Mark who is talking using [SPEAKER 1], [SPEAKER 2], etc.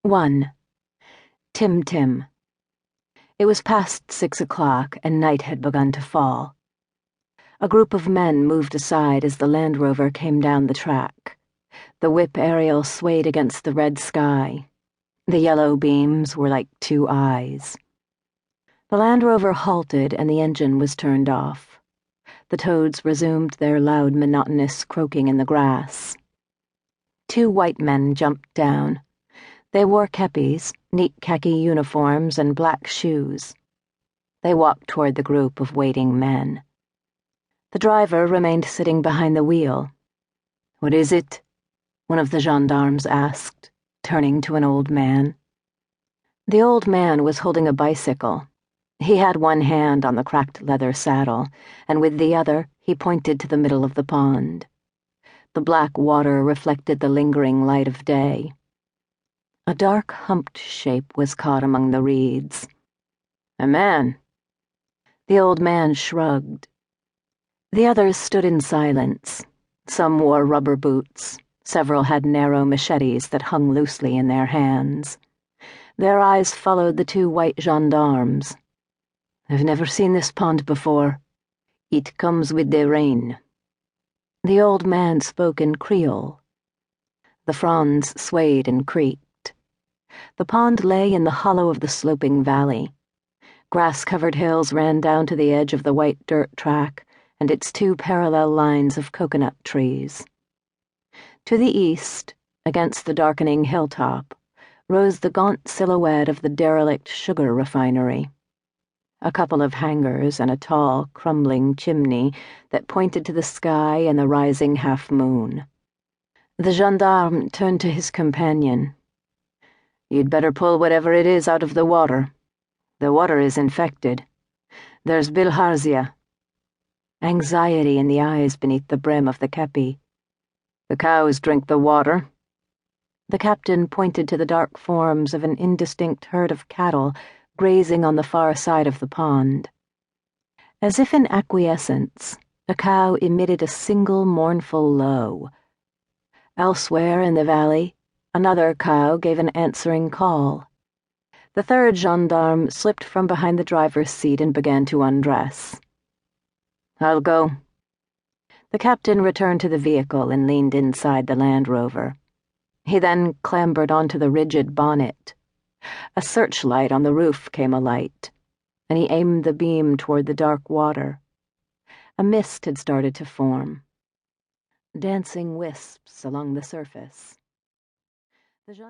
[SPEAKER 1] 1. Tim Tim. It was past 6 o'clock, and night had begun to fall. A group of men moved aside as the Land Rover came down the track. The whip aerial swayed against the red sky. The yellow beams were like two eyes. The Land Rover halted, and the engine was turned off. The toads resumed their loud, monotonous croaking in the grass. Two white men jumped down. They wore kepis, neat khaki uniforms, and black shoes. They walked toward the group of waiting men. The driver remained sitting behind the wheel. "What is it?" one of the gendarmes asked, turning to an old man. The old man was holding a bicycle. He had one hand on the cracked leather saddle, and with the other he pointed to the middle of the pond. The black water reflected the lingering light of day. A dark, humped shape was caught among the reeds. "A man." The old man shrugged. The others stood in silence. Some wore rubber boots. Several had narrow machetes that hung loosely in their hands. Their eyes followed the two white gendarmes. "I've never seen this pond before. It comes with the rain." The old man spoke in Creole. The fronds swayed and creaked. The pond lay in the hollow of the sloping valley. Grass-covered hills ran down to the edge of the white dirt track and its two parallel lines of coconut trees. To the east, against the darkening hilltop, rose the gaunt silhouette of the derelict sugar refinery. A couple of hangars and a tall, crumbling chimney that pointed to the sky and the rising half-moon. The gendarme turned to his companion. "You'd better pull whatever it is out of the water. The water is infected. There's bilharzia." Anxiety in the eyes beneath the brim of the kepi. "The cows drink the water." The captain pointed to the dark forms of an indistinct herd of cattle grazing on the far side of the pond. As if in acquiescence, a cow emitted a single mournful low. Elsewhere in the valley, another cow gave an answering call. The third gendarme slipped from behind the driver's seat and began to undress. "I'll go." The captain returned to the vehicle and leaned inside the Land Rover. He then clambered onto the rigid bonnet. A searchlight on the roof came alight, and he aimed the beam toward the dark water. A mist had started to form. Dancing wisps along the surface.